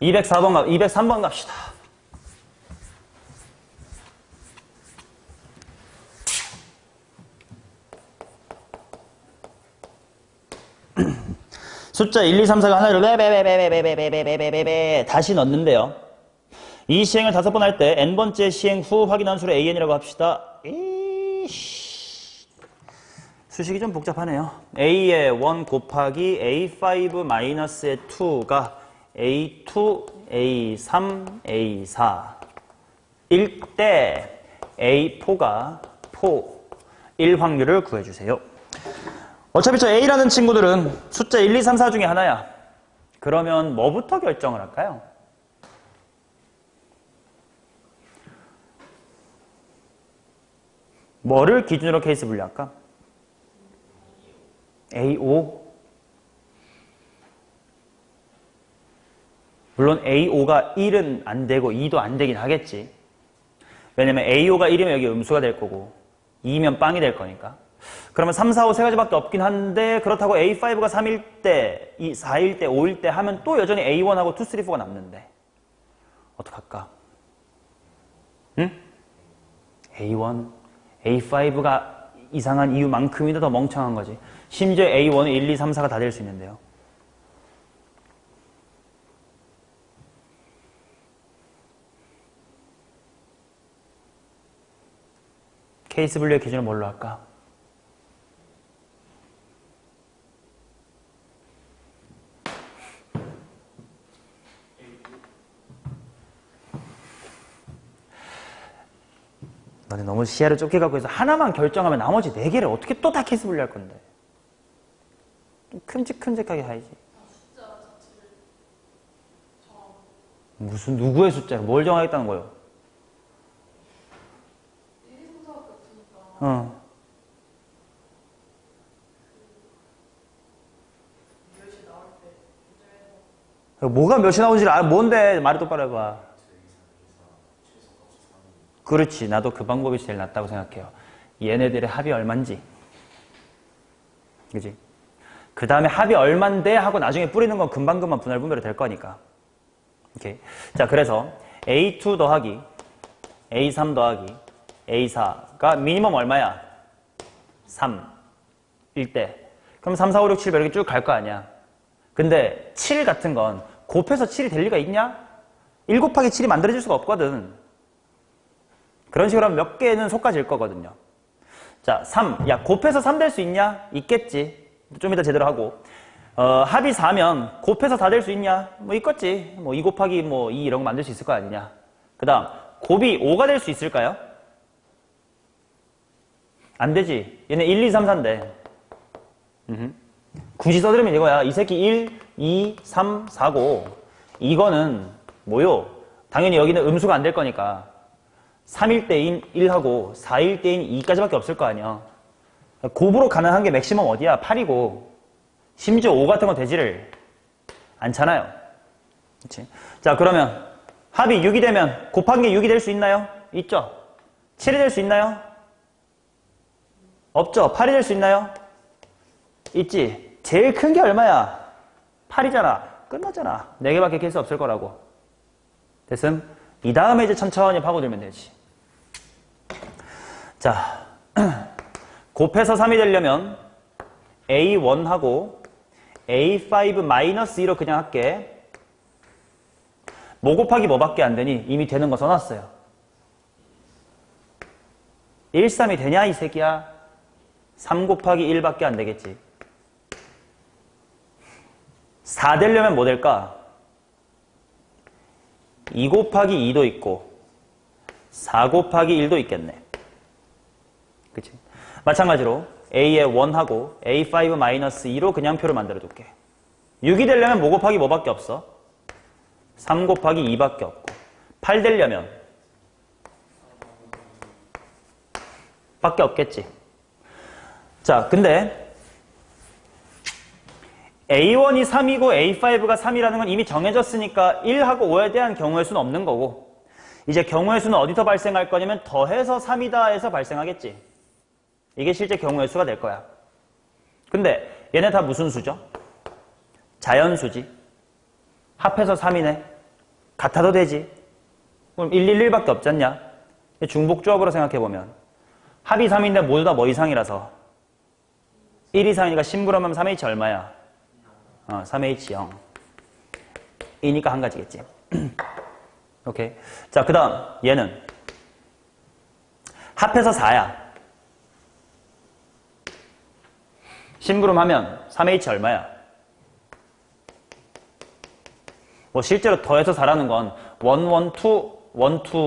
203번 갑시다. 숫자 1, 2, 3, 4가 하나를 베베베베베베베베베베베 다시 넣는데요. 이 시행을 5번 할 때 n번째 시행 후 확인한 수를 an이라고 합시다. 수식이 좀 복잡하네요. a의 1 곱하기 a5 마이너스의 2가 a2, a3, a4 일 때 a4가 1 확률을 구해주세요. 어차피 저 a라는 친구들은 숫자 1, 2, 3, 4 중에 하나야. 그러면 뭐부터 결정을 할까요? 뭐를 기준으로 케이스 분류할까? A5. 물론 A5가 1은 안 되고 2도 안 되긴 하겠지. 왜냐면 A5가 1이면 여기 음수가 될 거고 2면 빵이 될 거니까. 그러면 3, 4, 5 세 가지밖에 없긴 한데 그렇다고 A5가 3일 때, 4일 때, 5일 때 하면 또 여전히 A1하고 2, 3, 4가 남는데 어떡할까? 응? A1, A5가 이상한 이유만큼이나 더 멍청한 거지. 심지어 A1은 1, 2, 3, 4가 다 될 수 있는데요. 케이스 분류의 기준을 뭘로 할까? 너네 너무 시야를 좁게 갖고 있어. 하나만 결정하면 나머지 4개를 어떻게 또 다 케이스 분류할 건데. 좀 큼직큼직하게 해야지. 무슨 누구의 숫자를 뭘 정하겠다는 거예요? 뭐가 몇이 나오는지 뭔데 말을 똑바로 해봐. 그렇지. 나도 그 방법이 제일 낫다고 생각해요. 얘네들의 합이 얼만지. 그지? 그 다음에 합이 얼만데 하고 나중에 뿌리는 건 금방금방 분할분별이 될 거니까. 오케이. 자, 그래서 A2 더하기 A3 더하기 A4가 미니멈 얼마야? 3일 때. 그럼 3, 4, 5, 6, 7 이렇게 쭉 갈 거 아니야. 근데 7 같은 건 곱해서 7이 될 리가 있냐? 1 곱하기 7이 만들어질 수가 없거든. 그런 식으로 하면 몇 개는 속가질 거거든요. 자, 3. 야, 곱해서 3 될 수 있냐? 있겠지. 좀 이따 제대로 하고. 합이 4면 곱해서 4 될 수 있냐? 뭐 있겠지. 뭐 2 곱하기 뭐 2 이런 거 만들 수 있을 거 아니냐. 그 다음, 곱이 5가 될 수 있을까요? 안 되지. 얘네 1, 2, 3, 4인데. 굳이 써드리면 이거야. 이 새끼 1, 2, 3, 4고 이거는 뭐요? 당연히 여기는 음수가 안 될 거니까 3일 때인 1하고 4일 때인 2까지밖에 없을 거 아니야. 곱으로 가능한 게 맥시멈 어디야? 8이고 심지어 5 같은 건 되지를 않잖아요. 그치? 자, 그러면 합이 6이 되면 곱한 게 6이 될 수 있나요? 있죠. 7이 될 수 있나요? 없죠. 8이 될 수 있나요? 있지. 제일 큰 게 얼마야? 8이잖아. 끝났잖아. 4개밖에 낄 수 없을 거라고. 됐음? 이 다음에 이제 천천히 파고들면 되지. 자, 곱해서 3이 되려면 A1하고 A5-2로 그냥 할게. 뭐 곱하기 뭐밖에 안 되니? 이미 되는 거 써놨어요. 1, 3이 되냐 이 새끼야? 3 곱하기 1밖에 안 되겠지. 4 되려면 뭐 될까? 2 곱하기 2도 있고 4 곱하기 1도 있겠네. 그치? 마찬가지로 A의 1하고 A5-2로 그냥 표를 만들어 둘게. 6이 되려면 뭐 곱하기 뭐밖에 없어? 3 곱하기 2밖에 없고 8 되려면 밖에 없겠지. 자, 근데 A1이 3이고 A5가 3이라는 건 이미 정해졌으니까 1하고 5에 대한 경우의 수는 없는 거고 이제 경우의 수는 어디서 발생할 거냐면 더해서 3이다 해서 발생하겠지. 이게 실제 경우의 수가 될 거야. 근데 얘네 다 무슨 수죠? 자연수지. 합해서 3이네. 같아도 되지. 그럼 1, 1, 1밖에 없지 않냐? 중복조합으로 생각해보면 합이 3인데 모두 다 뭐 이상이라서 1 이상이니까 심부름하면 3H 얼마야? 3H 0. 이니까 한 가지겠지. 오케이. 자, 그 다음 얘는 합해서 4야. 심부름하면 3H 얼마야? 뭐 실제로 더해서 4라는 건 1, 1, 2, 1, 2, 1, 2,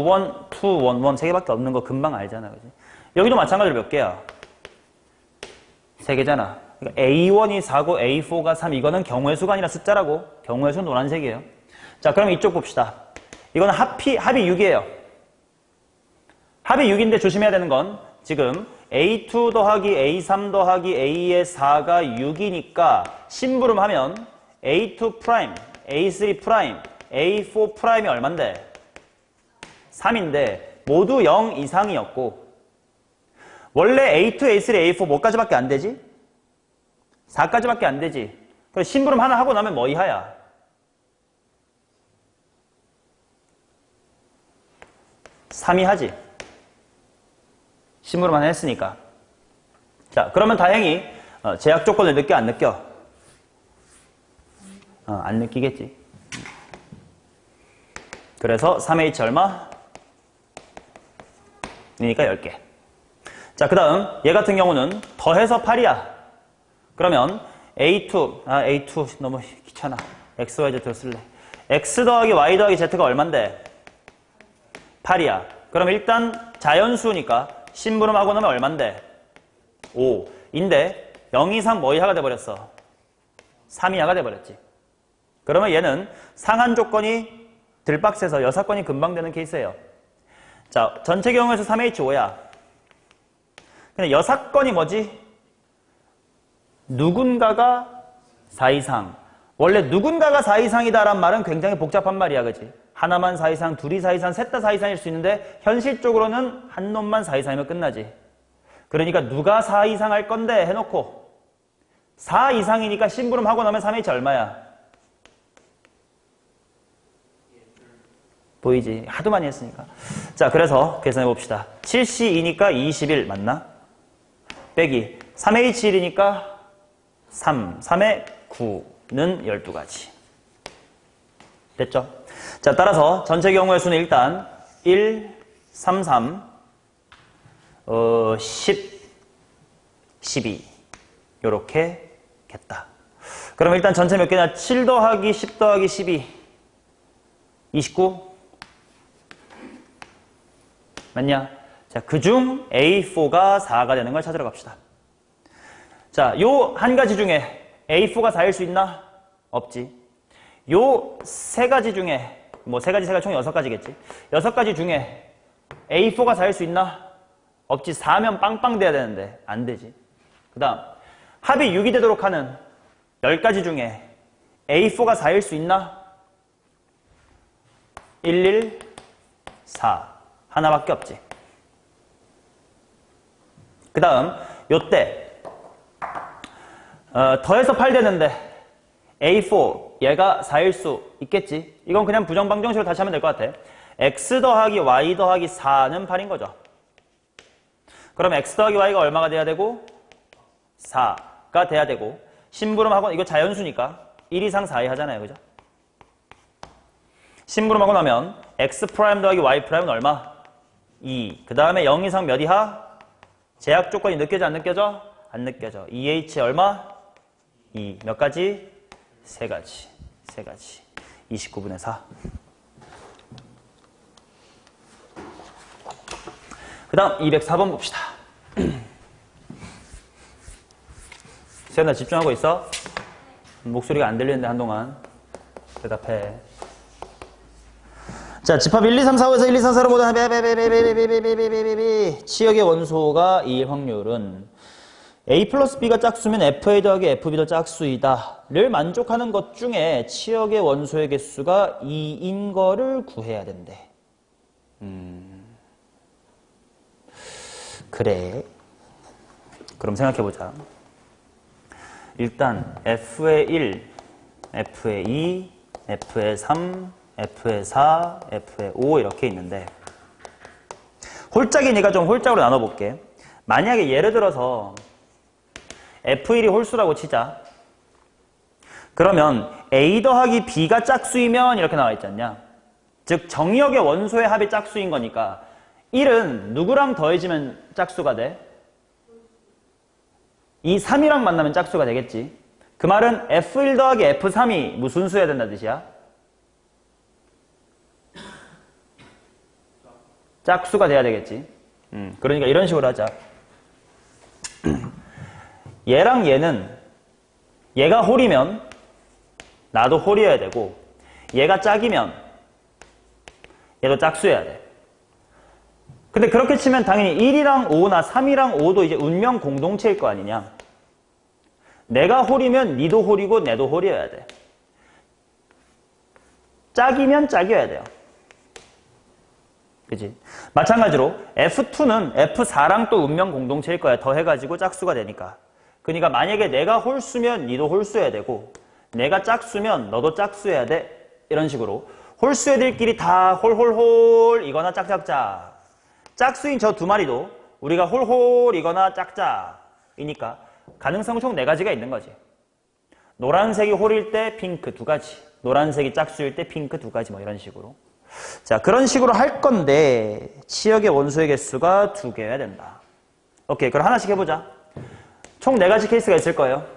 1, 1 3개밖에 없는 거 금방 알잖아. 그지? 여기도 마찬가지로 몇 개야? 3개잖아. 그러니까 A1이 4고 A4가 3. 이거는 경우의 수가 아니라 숫자라고. 경우의 수는 노란색이에요. 자, 그럼 이쪽 봅시다. 이거는 합이 6이에요. 합이 6인데 조심해야 되는 건 지금 A2 더하기 A3 더하기 A의 4가 6이니까 심부름하면 A2 프라임, A3 프라임, A4 프라임이 얼만데? 3인데 모두 0 이상이었고 원래 A2, A3, A4 뭐까지밖에 안 되지? 4까지밖에 안 되지. 그럼 심부름 하나 하고 나면 뭐 이하야? 3이 하지. 심부름 하나 했으니까. 자, 그러면 다행히 제약 조건을 느껴 안 느껴? 안 느끼겠지. 그래서 3H 얼마? 그러니까 10개. 자, 그 다음 얘 같은 경우는 더해서 8이야. 그러면 A2 너무 귀찮아. X, Y, Z로 쓸래. X 더하기 Y 더하기 Z가 얼만데? 8이야. 그럼 일단 자연수니까 심부름하고 나면 얼만데? 5인데 0 이상 뭐 이하가 돼버렸어? 3 이하가 돼버렸지. 그러면 얘는 상한 조건이 들박스에서 여사건이 금방 되는 케이스예요. 자, 전체 경우에서 3H5야. 근데 여사건이 뭐지? 누군가가 4 이상. 원래 누군가가 4 이상이다란 말은 굉장히 복잡한 말이야, 그치? 하나만 4 이상, 둘이 4 이상, 셋 다 4 이상일 수 있는데 현실적으로는 한 놈만 4 이상이면 끝나지. 그러니까 누가 4 이상 할 건데 해놓고 4 이상이니까 심부름 하고 나면 3H 얼마야? 보이지? 하도 많이 했으니까. 자, 그래서 계산해 봅시다. 7C2니까 21 맞나? 빼기 3H1이니까 3, 3에 9는 12가지. 됐죠? 자, 따라서 전체 경우의 수는 일단 1, 3, 3, 10, 12 요렇게 겠다. 그럼 일단 전체 몇 개냐? 7 더하기 10 더하기 12 29 맞냐? 자, 그중 A4가 4가 되는 걸 찾으러 갑시다. 자, 요 한 가지 중에 A4가 4일 수 있나? 없지. 요 세 가지 중에, 뭐 세 가지, 세 가지 총 6가지겠지. 6가지 중에 A4가 4일 수 있나? 없지. 4면 빵빵 돼야 되는데 안 되지. 그 다음 합이 6이 되도록 하는 10가지 중에 A4가 4일 수 있나? 1, 1, 4 하나밖에 없지. 그 다음 요때 더해서 8 되는데 A4 얘가 4일 수 있겠지. 이건 그냥 부정방정식으로 다시 하면 될 것 같아. X 더하기 Y 더하기 4는 8인 거죠. 그럼 X 더하기 Y가 얼마가 돼야 되고 4가 돼야 되고 심부름하고 이거 자연수니까 1 이상 4이 하잖아요. 그죠? 심부름하고 나면 X 프라임 더하기 Y 프라임은 얼마? 2. 그 다음에 0 이상 몇 이하? 제약 조건이 느껴져 안 느껴져? 안 느껴져. 2H 얼마? 2. 몇 가지? 3가지. 3가지. 29분의 4. 그 다음 204번 봅시다. 세연아 집중하고 있어? 목소리가 안 들리는데 한동안. 대답해. 자, 집합 1, 2, 3, 4, 5에서 1, 2, 3, 4로 보다 치역의 원소가 2일 확률은 A 플러스 B가 짝수면 FA 더하기 FB도 짝수이다 를 만족하는 것 중에 치역의 원소의 개수가 2인 거를 구해야 된대. 그래. 그럼 생각해보자. 일단 F의 1, F의 2, F의 3, F의 4, F의 5 이렇게 있는데 홀짝이니까 좀 홀짝으로 나눠볼게. 만약에 예를 들어서 F1이 홀수라고 치자. 그러면 A 더하기 B가 짝수이면 이렇게 나와 있지 않냐? 즉 정의역의 원소의 합이 짝수인 거니까 1은 누구랑 더해지면 짝수가 돼? 이 3이랑 만나면 짝수가 되겠지. 그 말은 F1 더하기 F3이 무슨 수여야 된다는 뜻이야? 짝수가 돼야 되겠지. 그러니까 이런 식으로 하자. 얘랑 얘는 얘가 홀이면 나도 홀이어야 되고 얘가 짝이면 얘도 짝수여야 돼. 근데 그렇게 치면 당연히 1이랑 5나 3이랑 5도 이제 운명 공동체일 거 아니냐. 내가 홀이면 니도 홀이고 내도 홀이어야 돼. 짝이면 짝이어야 돼요. 그치? 마찬가지로 F2는 F4랑 또 운명 공동체일 거야. 더해가지고 짝수가 되니까. 그러니까 만약에 내가 홀수면 니도 홀수여야 되고 내가 짝수면 너도 짝수여야 돼. 이런 식으로 홀수 애들끼리 다 홀홀홀이거나 짝짝짝. 짝수인 저 두 마리도 우리가 홀홀이거나 짝짝이니까 가능성은 총 4가지가 있는 거지. 노란색이 홀일 때 핑크 2가지, 노란색이 짝수일 때 핑크 2가지 뭐 이런 식으로. 자, 그런 식으로 할 건데 치역의 원소의 개수가 2개여야 된다. 오케이, 그럼 하나씩 해보자. 총 4가지 케이스가 있을 거예요.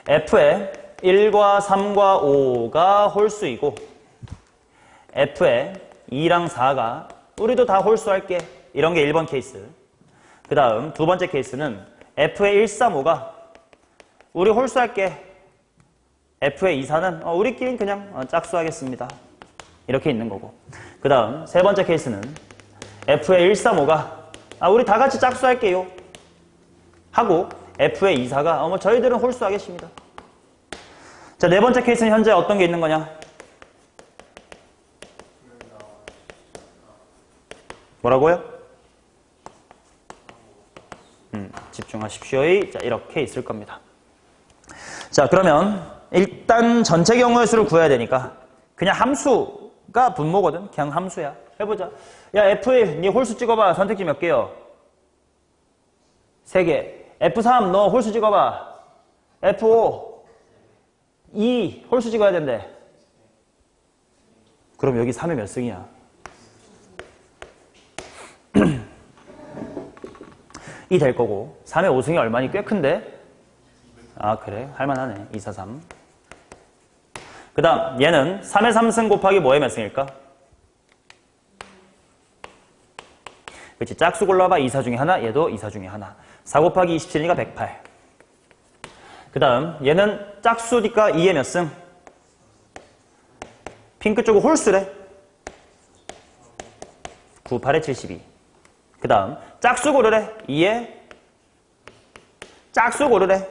F에 1과 3과 5가 홀수이고 F에 2랑 4가 우리도 다 홀수할게. 이런 게 1번 케이스. 그 다음 두 번째 케이스는 F에 1, 3, 5가 우리 홀수할게. F의 2, 4는 우리끼리는 그냥 짝수하겠습니다. 이렇게 있는 거고. 그 다음 세 번째 케이스는 F의 1, 3, 5가 우리 다 같이 짝수할게요. 하고 F의 2, 4가 뭐 저희들은 홀수하겠습니다. 자, 네 번째 케이스는 현재 어떤 게 있는 거냐? 뭐라고요? 집중하십시오. 자, 이렇게 있을 겁니다. 자, 그러면 일단 전체 경우의 수를 구해야 되니까 그냥 함수가 분모거든. 그냥 함수야. 해보자. 야, F1 네 홀수 찍어봐. 선택지 몇 개요? 3개. F3 너 홀수 찍어봐. F5 2 홀수 찍어야 된대. 그럼 여기 3의 몇 승이야? 2 될 거고 3의 5승이 얼마니? 꽤 큰데? 아, 그래? 할만하네. 2, 4, 3. 그 다음 얘는 3의 3승 곱하기 뭐의 몇 승일까? 그렇지. 짝수 골라봐. 2, 4 중에 하나. 얘도 2, 4 중에 하나. 4 곱하기 27이니까 108. 그 다음 얘는 짝수니까 2의 몇 승? 핑크 쪽은 홀수래. 9, 8에 72. 그 다음 짝수 고르래. 2에 짝수 고르래.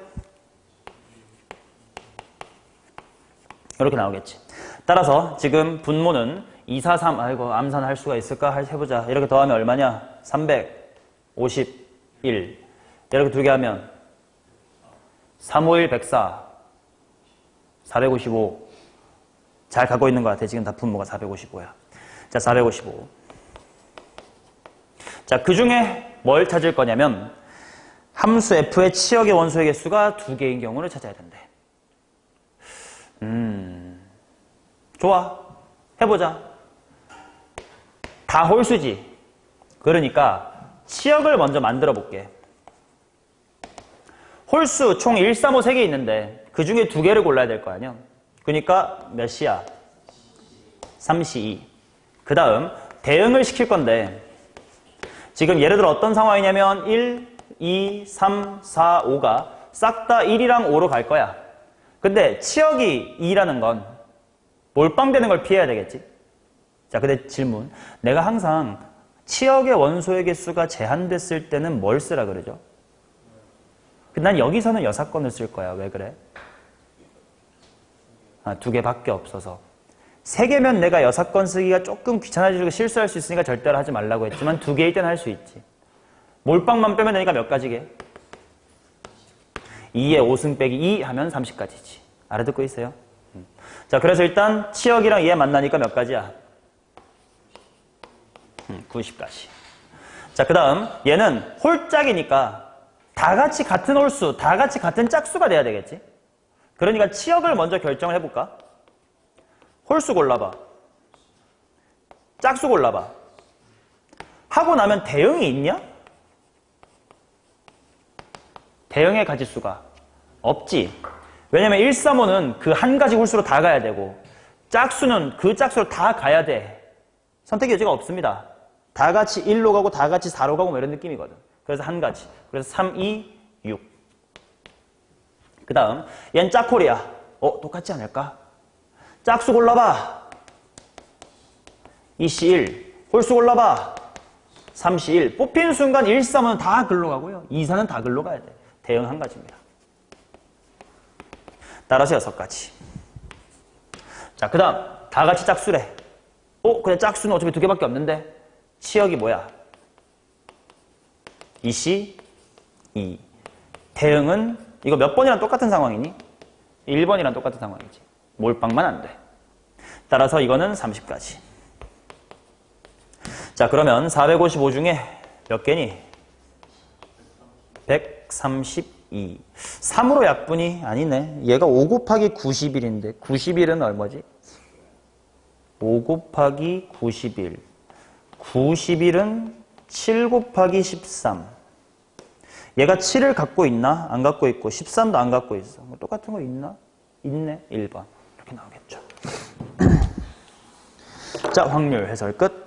이렇게 나오겠지. 따라서 지금 분모는 2, 4, 3. 아이고, 암산할 수가 있을까? 해보자. 이렇게 더하면 얼마냐? 351. 이렇게 두 개 하면 3, 5, 1, 104. 455. 잘 가고 있는 것 같아. 지금 다 분모가 455야. 자, 455. 자, 그 중에 뭘 찾을 거냐면 함수 F의 치역의 원소의 개수가 2개인 경우를 찾아야 된대. 좋아. 해보자. 다 홀수지. 그러니까 치역을 먼저 만들어 볼게. 홀수 총 1, 3, 5, 3개 있는데 그 중에 2개를 골라야 될 거 아니야. 그러니까 몇 시야? 3시2. 그 다음 대응을 시킬 건데 지금 예를 들어 어떤 상황이냐면 1, 2, 3, 4, 5가 싹 다 1이랑 5로 갈 거야. 근데 치역이 2라는 건 몰빵되는 걸 피해야 되겠지. 자, 근데 질문. 내가 항상 치역의 원소의 개수가 제한됐을 때는 뭘 쓰라 그러죠? 난 여기서는 6건을 쓸 거야. 왜 그래? 2개밖에 없어서. 3개면 내가 6건 쓰기가 조금 귀찮아지고 실수할 수 있으니까 절대로 하지 말라고 했지만 2개일 때는 할 수 있지. 몰빵만 빼면 되니까 몇 가지게? 2에 5승 빼기 2 하면 30가지지. 알아듣고 있어요? 자, 그래서 일단 치역이랑 얘 만나니까 몇 가지야? 90가지. 자, 그 다음 얘는 홀짝이니까 다 같이 같은 홀수, 다 같이 같은 짝수가 돼야 되겠지? 그러니까 치역을 먼저 결정을 해볼까? 홀수 골라봐. 짝수 골라봐. 하고 나면 대응이 있냐? 대응의 가지수가 없지. 왜냐면 1, 3, 5는 그 한 가지 홀수로 다 가야 되고 짝수는 그 짝수로 다 가야 돼. 선택 여지가 없습니다. 다 같이 1로 가고 다 같이 4로 가고 뭐 이런 느낌이거든. 그래서 한 가지. 그래서 3, 2, 6. 그 다음 얘는 짝홀이야. 똑같지 않을까? 짝수 골라봐. 2시 1. 홀수 골라봐. 3시 1. 뽑힌 순간 1, 3은 다 글로 가고요. 2, 4는 다 글로 가야 돼. 대응 한 가지입니다. 따라서 6가지. 자, 그 다음 다 같이 짝수래. 근데 짝수는 어차피 2개밖에 없는데 치역이 뭐야? 2시 2. 대응은 이거 몇 번이랑 똑같은 상황이니? 1번이랑 똑같은 상황이지. 몰빵만 안 돼. 따라서 이거는 30가지. 자, 그러면 455 중에 몇 개니? 132. 3으로 약분이 아니네. 얘가 5 곱하기 90일인데 90일은 얼마지? 5 곱하기 90일. 90일은 7 곱하기 13. 얘가 7을 갖고 있나? 안 갖고 있고 13도 안 갖고 있어. 뭐 똑같은 거 있나? 있네. 1번. 이렇게 나오겠죠. 자, 확률 해설 끝.